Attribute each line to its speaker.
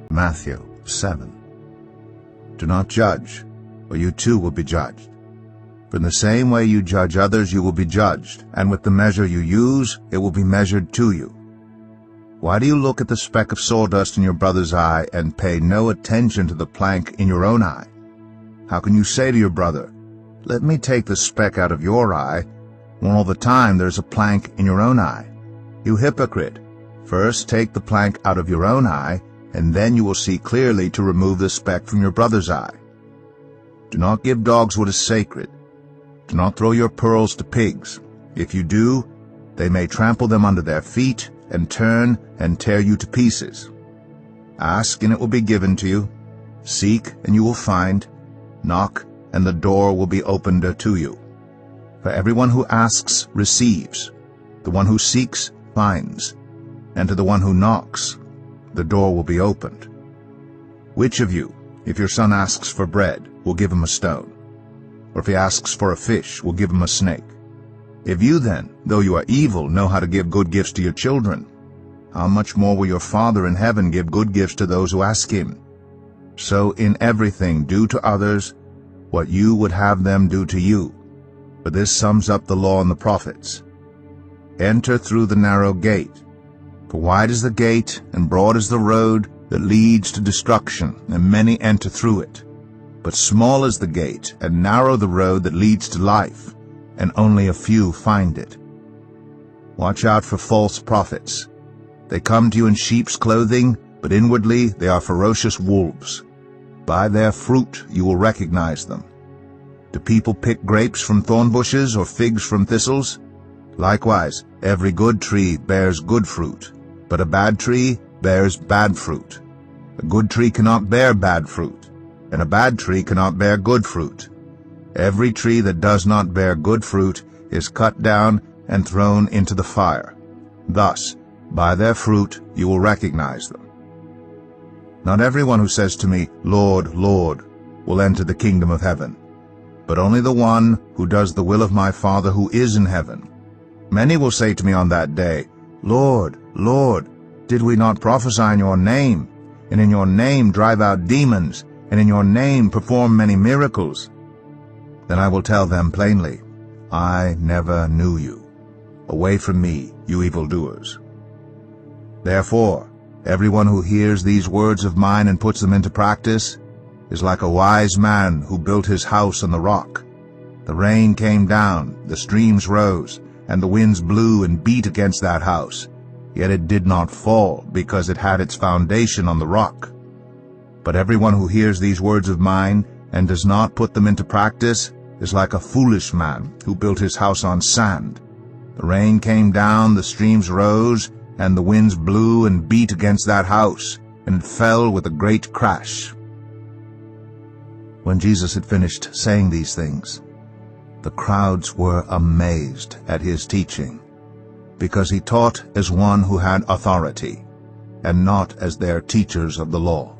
Speaker 1: Matthew 7. Do not judge, or you too will be judged. For in the same way you judge others, you will be judged, and with the measure you use, it will be measured to you. Why do you look at the speck of sawdust in your brother's eye and pay no attention to the plank in your own eye? How can you say to your brother, "Let me take the speck out of your eye," when all the time there is a plank in your own eye? You hypocrite! First take the plank out of your own eye, and then you will see clearly to remove the speck from your brother's eye. Do not give dogs what is sacred. Do not throw your pearls to pigs. If you do, they may trample them under their feet and turn and tear you to pieces. Ask, and it will be given to you. Seek, and you will find. Knock, and the door will be opened to you. For everyone who asks receives, the one who seeks finds, and to the one who knocks the door will be opened. Which of you, if your son asks for bread, will give him a stone? Or if he asks for a fish, will give him a snake? If you then, though you are evil, know how to give good gifts to your children, how much more will your Father in heaven give good gifts to those who ask him? So in everything do to others what you would have them do to you. For this sums up the law and the prophets. Enter through the narrow gate. For wide is the gate, and broad is the road that leads to destruction, and many enter through it. But small is the gate, and narrow the road that leads to life, and only a few find it. Watch out for false prophets. They come to you in sheep's clothing, but inwardly they are ferocious wolves. By their fruit you will recognize them. Do people pick grapes from thorn bushes, or figs from thistles? Likewise, every good tree bears good fruit, but a bad tree bears bad fruit. A good tree cannot bear bad fruit, and a bad tree cannot bear good fruit. Every tree that does not bear good fruit is cut down and thrown into the fire. Thus, by their fruit you will recognize them. Not everyone who says to me, "Lord, Lord," will enter the kingdom of heaven, but only the one who does the will of my Father who is in heaven. Many will say to me on that day, "Lord, Lord, did we not prophesy in your name, and in your name drive out demons, and in your name perform many miracles?" Then I will tell them plainly, "I never knew you. Away from me, you evildoers." Therefore, everyone who hears these words of mine and puts them into practice is like a wise man who built his house on the rock. The rain came down, the streams rose, and the winds blew and beat against that house. Yet it did not fall, because it had its foundation on the rock. But everyone who hears these words of mine and does not put them into practice is like a foolish man who built his house on sand. The rain came down, the streams rose, and the winds blew and beat against that house, and it fell with a great crash. When Jesus had finished saying these things, the crowds were amazed at his teaching, because he taught as one who had authority, and not as their teachers of the law.